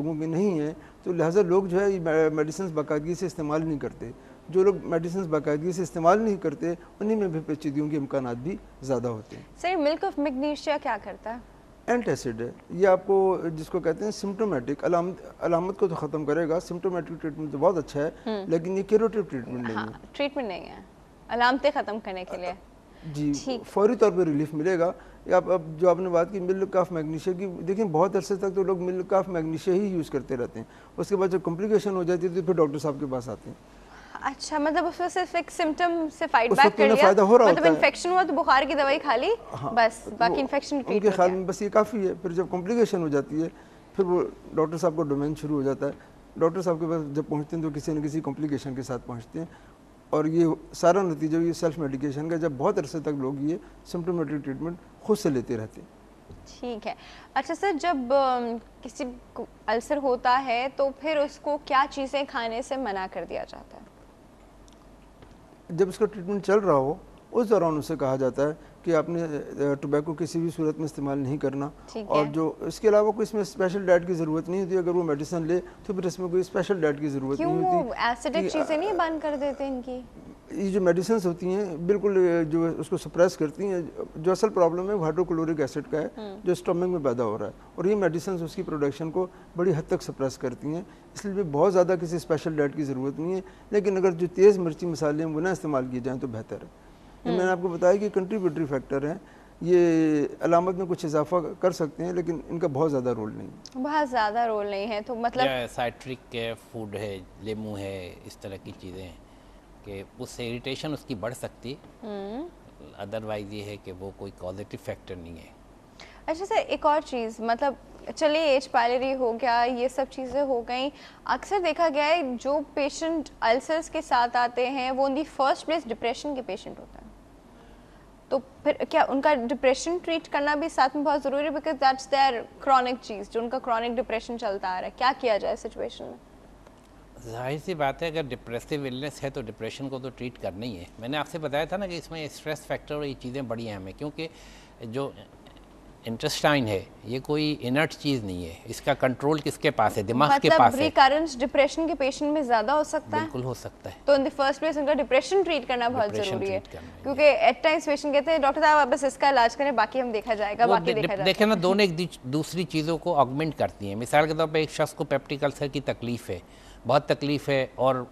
लोगों की नहीं है, तो लिहाजा लोग जो है ये मेडिसिन बाकायदगी से इस्तेमाल नहीं करते। जो लोग मेडिसिन बाकायदगी से इस्तेमाल नहीं करते उन्हीं में भी पेचीदगियों के इम्कान भी ज़्यादा होते हैं। सर मिल्क ऑफ मैग्नीशिया क्या करता है? एंटासिड है ये, आपको जिसको कहते हैं सिम्टोमेटिक, अलामत को तो ख़त्म करेगा। सिम्टोमेटिक ट्रीटमेंट तो बहुत अच्छा है, लेकिन ये क्यूरेटिव ट्रीटमेंट नहीं है। ट्रीटमेंट नहीं है, अलामतें ख़त्म करने के लिए। जी, फौरी तौर पर रिलीफ मिलेगा। या अब जो आपने बात की मिल्क ऑफ मैग्नीशिया की, देखिए बहुत अरसे तक तो लोग milk of magnesia he use करते रहते हैं, उसके बाद जब कॉम्प्लिकेशन हो जाती है तो फिर डॉक्टर साहब के पास आते हैं। अच्छा, मतलब उसमें सिर्फ एक सिम्टम से फाइट उस बैक वक्त कर उन्हें लिया, फ़ायदा हो रहा मतलब होता है। इन्फेक्शन हुआ तो बुखार की दवाई खा ली, हाँ, बस बाकी वो इन्फेक्शन ट्रीट उनके हो ख्याल गया। में बस ये काफ़ी है। फिर जब कॉम्प्लिकेशन हो जाती है फिर वो डॉक्टर साहब का डोमेन शुरू हो जाता है। डॉक्टर साहब के पास जब पहुँचते हैं तो किसी न किसी कॉम्प्लिकेशन के साथ पहुँचते हैं, और ये सारा नतीजा ये सेल्फ मेडिकेशन का, जब बहुत अरसे तक लोग ये सिम्टोमेटिक ट्रीटमेंट खुद से लेते रहते हैं। ठीक है। अच्छा सर, जब किसी को अल्सर होता है तो फिर उसको क्या चीज़ें खाने से मना कर दिया जाता है? जब इसका ट्रीटमेंट चल रहा हो उस दौरान उसे कहा जाता है कि आपने टोबैको किसी भी सूरत में इस्तेमाल नहीं करना, और जो इसके अलावा कोई इसमें स्पेशल डाइट की ज़रूरत नहीं होती। अगर वो मेडिसिन ले तो फिर इसमें कोई स्पेशल डाइट की ज़रूरत नहीं होती। क्यों वो एसिडिक चीज़ें नहीं बंद कर देते इनकी? ये जो मेडिसिन होती हैं बिल्कुल जो उसको सप्रेस करती हैं। जो असल प्रॉब्लम है वो हाइड्रोक्लोरिक एसिड का है जो स्टमक में पैदा हो रहा है, और ये मेडिसिन उसकी प्रोडक्शन को बड़ी हद तक सप्रेस करती हैं। इसलिए बहुत ज़्यादा किसी स्पेशल डाइट की ज़रूरत नहीं है, लेकिन अगर जो तेज़ मिर्ची मसाले हैं वो ना इस्तेमाल किए जाएँ तो बेहतर है। मैंने आपको बताया कि कंट्रीब्यूटरी फैक्टर हैं, ये अलामत में कुछ इजाफा कर सकते हैं, लेकिन इनका बहुत ज़्यादा रोल नहीं है। बहुत ज़्यादा रोल नहीं है तो मतलब साइट्रिक फूड है, लेमू है, इस तरह की चीज़ें हैं कि उससे इरिटेशन उसकी बढ़ सकती है, अदरवाइज ये है कि वो कोई पॉजिटिव फैक्टर नहीं है। अच्छा सर, एक और चीज़, मतलब चलिए एज पायलरी हो गया, ये सब चीज़ें हो गई। अक्सर देखा गया है जो पेशेंट अल्सर्स के साथ आते हैं वो इन दी फर्स्ट प्लेस डिप्रेशन के पेशेंट होते हैं, तो फिर क्या उनका डिप्रेशन ट्रीट करना भी साथ में बहुत ज़रूरी है? बिकॉज दैट्स देयर क्रॉनिक चीज़, जो उनका क्रॉनिक डिप्रेशन चलता आ रहा है, क्या किया जाए सिचुएशन में? जाहिर सी बात है, अगर डिप्रेसिव इलनेस है तो डिप्रेशन को तो ट्रीट करना ही है। मैंने आपसे बताया था ना कि इसमें स्ट्रेस फैक्टर और ये चीज़ें बड़ी अहम है, क्योंकि जो इंटेस्टाइन है ये कोई इनर्ट चीज़ नहीं है, इसका कंट्रोल किसके पास है? दिमाग के पास है। रिकरेंस डिप्रेशन के पेशेंट में ज़्यादा हो सकता है? बिल्कुल हो सकता है। तो इन द फर्स्ट प्लेस उनका डिप्रेशन ट्रीट करना बहुत ज़रूरी है, क्योंकि एट टाइम्स पेशेंट कहते हैं डॉक्टर साहब आप बस इसका इलाज करें, बाकी हम देखा जाएगा, बाकी देखा जाएगा। देखें ना, दोनों एक दूसरी चीज़ों को ऑगमेंट करती हैं। मिसाल के तौर पर एक शख्स को पेप्टिक अल्सर की तकलीफ़ है, बहुत तकलीफ़ है, और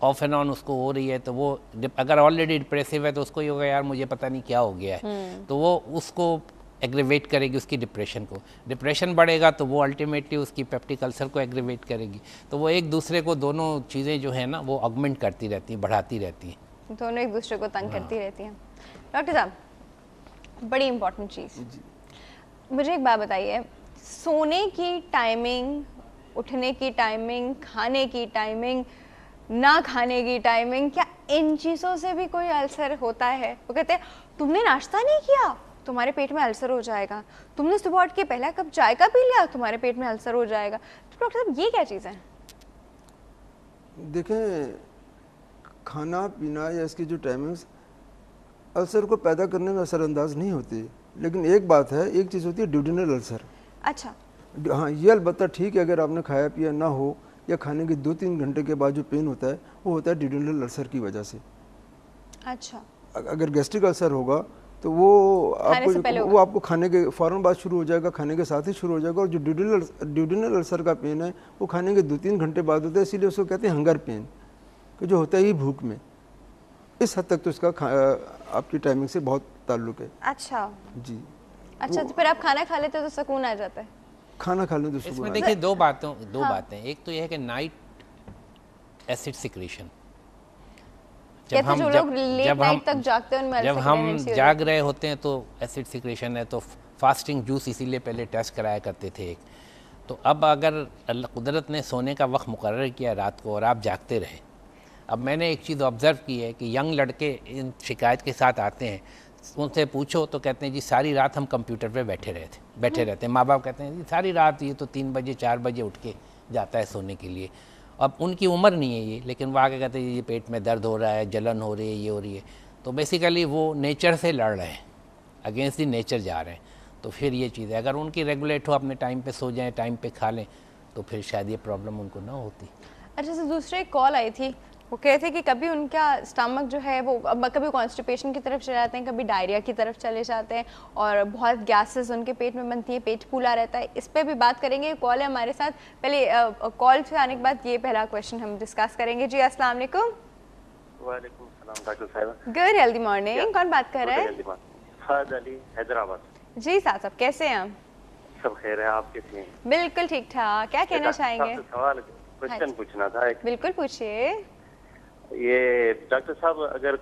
ऑफ एंड ऑन उसको हो रही है, तो वो अगर ऑलरेडी डिप्रेसिव है तो उसको ये होगा यार मुझे पता नहीं क्या हो गया है, तो वो उसको एग्रीवेट करेगी उसकी डिप्रेशन को। डिप्रेशन बढ़ेगा तो वो अल्टीमेटली उसकी पेप्टिक अल्सर को एग्रीवेट करेगी। तो वो एक दूसरे को, दोनों चीज़ें जो है ना वो ऑगमेंट करती रहती हैं, बढ़ाती रहती हैं, दोनों एक दूसरे को तंग करती रहती हैं। डॉक्टर साहब, बड़ी इंपॉर्टेंट चीज़, मुझे एक बात बताइए, सोने की टाइमिंग, उठने की टाइमिंग, खाने की टाइमिंग, ना खाने की टाइमिंग, क्या इन चीज़ों से भी कोई अल्सर होता है? वो कहते हैं तुमने नाश्ता नहीं किया तुम्हारे पेट में अल्सर हो जाएगा, तुमने सुबह उठ के पहला कप चाय का पी लिया तुम्हारे पेट में अल्सर हो जाएगा। तो डॉक्टर साहब ये क्या चीज़ है? देखें, खाना पीना या इसकी जो टाइमिंग्स अल्सर को पैदा करने में असरअंदाज नहीं होती, लेकिन एक बात है, एक चीज़ होती है ड्यूडिनल अल्सर। अच्छा, हाँ, ये अलबत्ता ठीक है, अगर आपने खाया पिया ना हो या खाने के 2-3 घंटे के बाद जो पेन होता है वो होता है ड्यूडिनल अल्सर की वजह से। अच्छा, अगर गैस्ट्रिक अल्सर होगा तो वो आपको खाने के फ़ौरन बाद शुरू हो जाएगा, खाने के साथ ही शुरू हो जाएगा, और जो ड्यूडिनल अल्सर का पेन है वो खाने के 2-3 घंटे बाद होता है, इसीलिए उसको कहते हैं हंगर पेन, कि जो होता है ही भूख में। इस हद तक तो इसका आपकी टाइमिंग से बहुत ताल्लुक है। अच्छा जी। अच्छा, तो फिर आप खाना खा लेते तो सुकून आ जाता है? खाना खा लें तो सुकून। इसमें देखिए दो बातें, एक तो यह है कि नाइट एसिड सिक्रीशन, जब हम जाग रहे होते हैं तो एसिड सिक्रेशन है, तो फास्टिंग जूस इसीलिए पहले टेस्ट कराया करते थे एक। तो अब अगर कुदरत ने सोने का वक्त मुकर्रर किया रात को और आप जागते रहे, अब मैंने एक चीज़ ऑब्ज़र्व की है कि यंग लड़के इन शिकायत के साथ आते हैं, उनसे पूछो तो कहते हैं जी सारी रात हम कंप्यूटर पे बैठे रहते हैं। माँ बाप कहते हैं जी सारी रात, ये तो 3 बजे 4 बजे उठ के जाता है सोने के लिए। अब उनकी उम्र नहीं है ये, लेकिन वो आगे कहते हैं ये पेट में दर्द हो रहा है, जलन हो रही है, ये हो रही है। तो बेसिकली वो नेचर से लड़ रहे हैं, अगेंस्ट दी नेचर जा रहे हैं। तो फिर ये चीज़ है, अगर उनकी रेगुलेट हो, अपने टाइम पे सो जाएं, टाइम पे खा लें, तो फिर शायद ये प्रॉब्लम उनको ना होती। अच्छा सर, दूसरे एक कॉल आई थी, वो कह रहे थे कि कभी उनका स्टमक जो है वो कभी कॉन्स्टिपेशन की तरफ चले जाते हैं, कभी डायरिया की तरफ चले जाते हैं और बहुत गैसेस उनके पेट में बनती है, पेट फूला रहता है। इस पे भी बात करेंगे। कॉल है हमारे साथ। पहले कॉल से आने के बाद ये पहला क्वेश्चन हम डिस्कस करेंगे। जी अस्सलाम वालेकुम। वालेकुम सलाम डॉक्टर साहिबा। Good healthy morning. कौन बात कर रहा है? फहद अली, हैदराबाद। जी साहब कैसे हैं आप? सब खैर है, आप कैसे हैं? बिल्कुल ठीक ठाक। क्या कहना चाहेंगे? सवाल क्वेश्चन पूछना था एक। बिल्कुल पूछिए। ये डॉक्टर साहब, अगर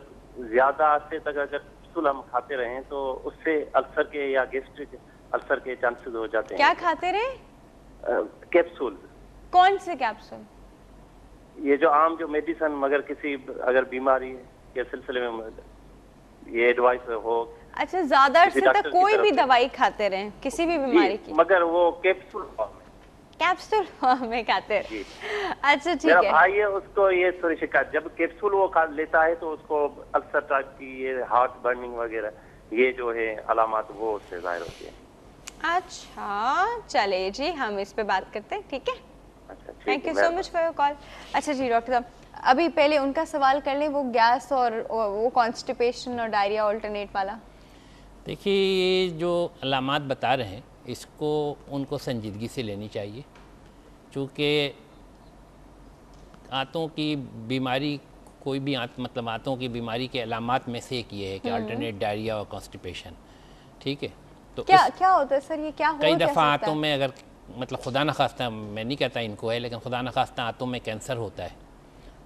ज्यादा अरसे तक अगर कैप्सूल हम खाते रहें तो उससे अल्सर के या गैस्ट्रिक अल्सर के चांसेस हो जाते हैं। क्या खाते रहे? कैप्सूल। कौन से कैप्सूल? ये जो आम जो मेडिसिन, मगर किसी अगर बीमारी के सिलसिले में ये एडवाइस हो। अच्छा, ज्यादा अरसे तक कोई भी दवाई खाते रहे किसी भी बीमारी की, मगर वो कैप्सूल कैप्सूल में खाते रहे। अच्छा ठीक मेरा है। भाई है, उसको ये थोड़ी शिकायत, जब कैप्सूल वो खा लेता है तो उसको अल्सर टाइप की ये हार्ट बर्निंग वगैरह ये जो है अलामत वो उससे जाहिर होती है। अच्छा चले जी, हम इस पे बात करते हैं, ठीक है? अच्छा, thank you so much for your call. अच्छा जी डॉक्टर साहब, अभी पहले उनका सवाल कर लें, वो गैस और वो कॉन्स्टिपेशन और डायरिया ऑल्टरनेट वाला। देखिए, ये जो अलामात बता रहे हैं इसको उनको संजीदगी से लेनी चाहिए, क्योंकि आंतों की बीमारी कोई भी मतलब आंतों की बीमारी के अलामात में से एक ये है कि अल्टरनेट डायरिया और कॉन्स्टिपेशन, ठीक है? तो क्या होता है सर, ये क्या हो कई क्या दफ़ा सकता आंतों है? में अगर मतलब खुदा न खास्ता, मैं नहीं कहता इनको है, लेकिन खुदा न खास्ता आंतों में कैंसर होता है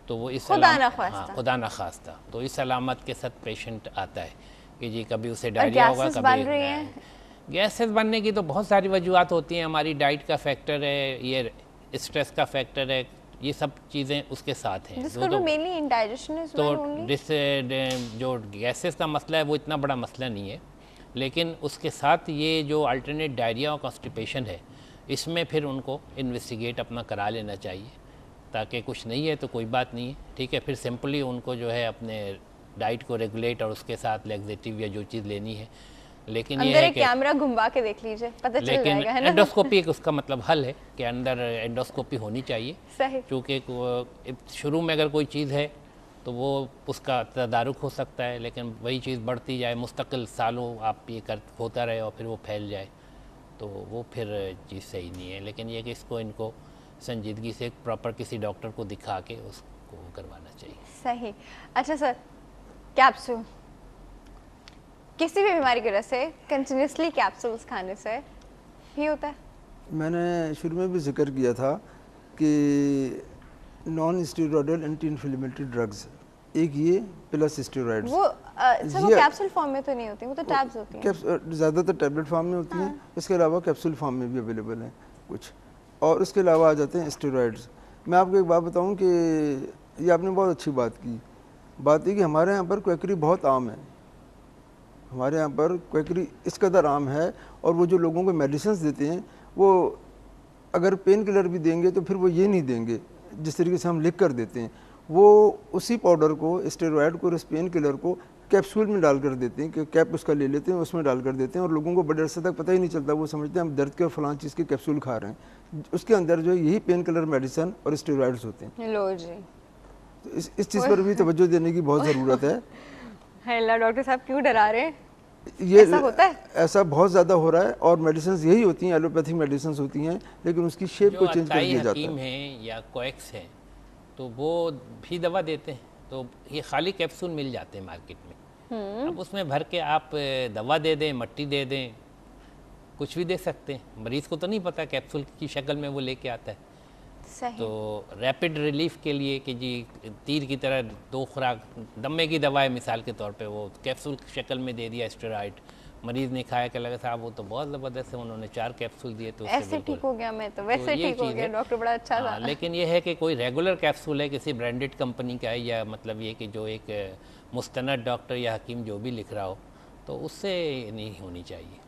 तो वो इस खुदा न हाँ, खास्ता। खुदा न खास्ता, तो इस अलामत के साथ पेशेंट आता है कि जी कभी उसे डायरिया होगा, गैसेस बन रही कभी हैं। गैसेस बनने की तो बहुत सारी वजूहत होती हैं। हमारी डाइट का फैक्टर है, ये स्ट्रेस का फैक्टर है, ये सब चीज़ें उसके साथ हैं। This could be mainly indigestion as well only? तो जो गैसेस का मसला है वो इतना बड़ा मसला नहीं है, लेकिन उसके साथ ये जो अल्टरनेट डायरिया और कॉन्स्टिपेशन है, इसमें फिर उनको इन्वेस्टिगेट अपना करा लेना चाहिए, ताकि कुछ नहीं है तो कोई बात नहीं है, ठीक है? फिर सिंपली उनको जो है अपने डाइट को रेगुलेट और उसके साथ लैक्सेटिव या जो चीज़ लेनी है, लेकिन ये अंदर है एक कि कैमरा घुमा के देख लीजिए, पता चल लेकिन जाएगा, है ना? एंडोस्कोपी एक उसका मतलब हल है कि अंदर एंडोस्कोपी होनी चाहिए, सही। क्योंकि शुरू में अगर कोई चीज़ है तो वो उसका तदारुक हो सकता है, लेकिन वही चीज़ बढ़ती जाए, मुस्तकिल सालों आप ये होता रहे और फिर वो फैल जाए तो वो फिर चीज़ सही नहीं है। लेकिन ये कि इसको इनको संजीदगी से प्रॉपर किसी डॉक्टर को दिखा के उसको करवाना चाहिए। सही। अच्छा सर, कैप्सूल किसी भी बीमारी की वजह से कंटिन्यूसली कैप्सूल्स खाने से ही होता है? मैंने शुरू में भी जिक्र किया था कि non steroidal anti inflammatory drugs, एक ये प्लस स्टेरॉइड्स, वो सर वो कैप्सूल फॉर्म में तो नहीं होती, वो तो टैब्स होती हैं। ज़्यादातर टैबलेट फॉर्म में होती हैं, इसके अलावा कैप्सूल फॉर्म में भी अवेलेबल हैं कुछ, और उसके अलावा आ जाते हैं स्टेरॉइड्स। मैं आपको एक बात बताऊं कि ये आपने बहुत अच्छी बात है कि हमारे यहाँ पर क्वेकरी बहुत आम है, हमारे यहाँ पर क्वेकरी इस कदर आम है, और वो जो लोगों को मेडिसिन देते हैं वो अगर पेन किलर भी देंगे तो फिर वो ये नहीं देंगे जिस तरीके से हम लिख कर देते हैं, वो उसी पाउडर को, स्टेरॉयड को और इस पेन किलर को कैप्सूल में डाल कर देते हैं कि कैप उसका ले लेते हैं, उसमें डाल कर देते हैं, और लोगों को बड़े अरसे तक पता ही नहीं चलता, वो समझते हैं हम दर्द के और फलां चीज़ के कैप्सूल खा रहे हैं, उसके अंदर जो है यही पेन किलर मेडिसिन और स्टेरॉयड्स होते हैं। लो जी, तो इस चीज़ पर भी तवज्जो देने की बहुत ज़रूरत है। हेलो डॉक्टर साहब, क्यों डरा रहे हैं? ये ऐसा होता है? ऐसा बहुत ज़्यादा हो रहा है, और मेडिसिन यही होती हैं, एलोपैथिक मेडिसिन होती हैं, लेकिन उसकी शेप को चेंज कर दिया जाता हकीम है। हैं या कोएक्स हैं तो वो भी दवा देते हैं, तो ये खाली कैप्सूल मिल जाते हैं मार्केट में। अब उसमें भर के आप दवा दे दें, मट्टी दे दें, कुछ भी दे सकते हैं। मरीज़ को तो नहीं पता कैप्सूल की शक्ल में वो लेके आता है। सही। तो रैपिड रिलीफ के लिए कि जी तीर की तरह 2 खुराक दमे की दवा है मिसाल के तौर पे, वो कैप्सूल की शक्ल में दे दिया स्टेरॉइड, मरीज़ ने खाया कि लगा साहब वो तो बहुत ज़बरदस्त है, उन्होंने 4 कैप्सूल दिए तो उससे ऐसे ठीक हो गया, मैं तो वैसे ये ठीक हो चीज़ गया, है। डॉक्टर बड़ा अच्छा था। हाँ, लेकिन ये है कि कोई रेगुलर कैप्सूल है किसी ब्रांडेड कंपनी का है, या मतलब ये कि जो एक मुस्तनद डॉक्टर या हकीम जो भी लिख रहा हो, तो उससे नहीं होनी चाहिए,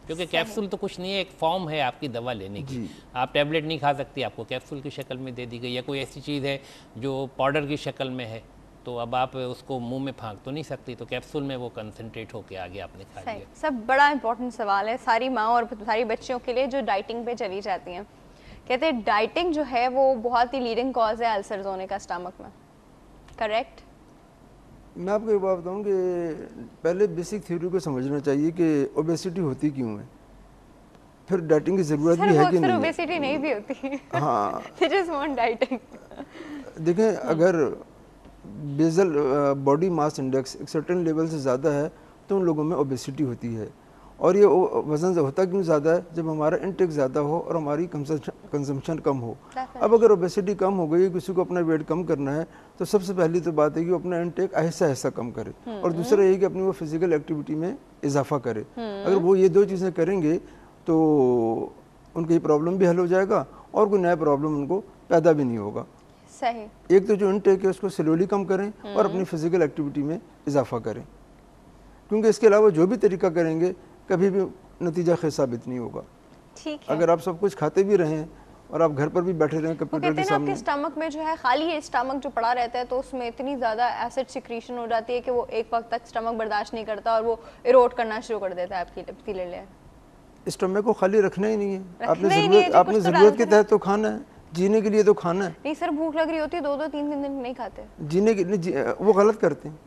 क्योंकि कैप्सूल तो कुछ नहीं है, एक फॉर्म है आपकी दवा लेने की। आप टैबलेट नहीं खा सकती, आपको कैप्सूल की शक्ल में दे दी गई, या कोई ऐसी चीज़ है जो पाउडर की शक्ल में है, तो अब आप उसको मुंह में फाँक तो नहीं सकती, तो कैप्सूल में वो कंसनट्रेट होके आगे आपने खा सही। लिया। सब बड़ा इंपॉर्टेंट सवाल है सारी माँ और सारी बच्चियों के लिए जो डाइटिंग पे चली जाती हैं कहते हैं डाइटिंग जो है वो बहुत ही लीडिंग कॉज है अल्सर्स होने का स्टमक में, करेक्ट? मैं आपको एक बात बताऊं कि पहले बेसिक थ्योरी को समझना चाहिए कि ओबेसिटी होती क्यों है, फिर डाइटिंग की ज़रूरत भी है कि नहीं है। ओबेसिटी नहीं भी होती। हाँ They just want dieting. देखें, अगर बेजल बॉडी मास इंडेक्स एक सर्टेन लेवल से ज़्यादा है तो उन लोगों में ओबेसिटी होती है। और ये वज़न से होता क्यों ज़्यादा है? जब हमारा इंटेक ज़्यादा हो और हमारी कंजम्पशन कम हो। अब अगर ओबेसिटी कम हो गई, किसी को अपना वेट कम करना है, तो सबसे पहली तो बात है कि वो अपना इंटेक आहिस्ता आहिस्ता कम करे, और दूसरा ये कि अपनी वो फिजिकल एक्टिविटी में इजाफा करे। अगर वो ये दो चीज़ें करेंगे तो उनका ये प्रॉब्लम भी हल हो जाएगा और कोई नया प्रॉब्लम उनको पैदा भी नहीं होगा। सही। एक तो जो इंटेक है उसको स्लोली कम करें और अपनी फिजिकल एक्टिविटी में इजाफा करें, क्योंकि इसके अलावा जो भी तरीका करेंगे कभी भी नतीजा खैर साबित नहीं होगा। ठीक है। अगर आप सब कुछ खाते भी रहें और आप घर पर भी बैठे रहें कंप्यूटर के सामने, आपके स्टमक में जो है खाली स्टमक जो पड़ा रहता है तो उसमें इतनी ज़्यादा एसिड सिक्रीशन हो जाती है कि वो एक वक्त तक स्टमक बर्दाश्त नहीं करता और वो इरोड करना शुरू कर देता है आपकी ले। स्टमक को खाली रखना ही नहीं है, तो आपने ज़रूरत के तहत तो खाना है, जीने के लिए तो खाना है। नहीं सर, भूख लग रही होती है 2-2 3-3 दिन नहीं खाते, जीने के लिए वो गलत करते हैं।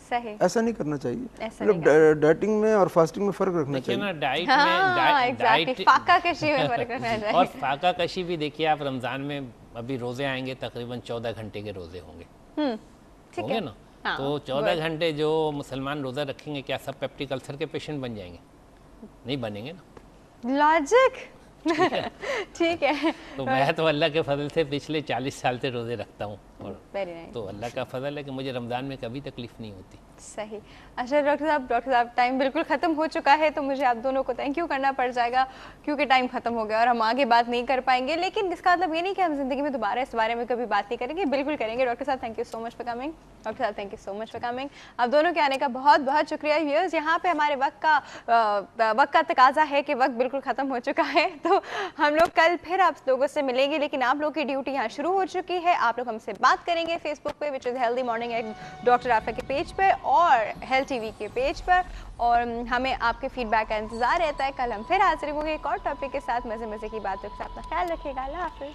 सही। ऐसा नहीं करना चाहिए। मतलब डाइटिंग में और फास्टिंग में फ़र्क रखना चाहिए ना। डाइट में डाइट फाका कशी में फ़र्क रखना चाहिए। और फाका कशी भी देखिए आप, रमज़ान में अभी रोज़े आएंगे, तकरीबन 14 घंटे के रोज़े होंगे, होंगे ना। तो 14 घंटे जो मुसलमान रोज़ा रखेंगे, क्या सब पेप्टिक अल्सर के पेशेंट बन जाएंगे? नहीं बनेंगे ना। लॉजिक। ठीक है। तो मैं तो अल्लाह के फजल से पिछले 40 साल से रोज़े रखता हूँ, और Very nice. तो अल्लाह का फजल है कि मुझे रमज़ान में कभी तकलीफ़ नहीं होती। सही। अच्छा डॉक्टर साहब टाइम बिल्कुल ख़त्म हो चुका है, तो मुझे आप दोनों को थैंक यू करना पड़ जाएगा क्योंकि टाइम ख़त्म हो गया और हम आगे बात नहीं कर पाएंगे। लेकिन इसका मतलब ये नहीं कि हम ज़िंदगी में दोबारा इस बारे में कभी बात नहीं करेंगे, बिल्कुल करेंगे। डॉक्टर साहब thank you so much for coming. Doctor साहब thank you so much for coming. आप दोनों के आने का बहुत बहुत शुक्रिया। व्यूअर्स, यहाँ पे हमारे वक्त का तकाजा है कि वक्त बिल्कुल ख़त्म हो चुका है, तो हम लोग कल फिर आप लोगों से मिलेंगे। लेकिन आप लोग की ड्यूटी यहाँ शुरू हो चुकी है। आप लोग हमसे बात करेंगे फेसबुक पे, which is healthy morning eight doctor आफा के पेज पर और हेल्थ टीवी के पेज पर, और हमें आपके फीडबैक का इंतजार रहता है। कल हम फिर हाजिर होंगे एक और टॉपिक के साथ, मजे मजे की बातों के साथ। अपना ख्याल रखिएगा। अल्लाह हाफिज़।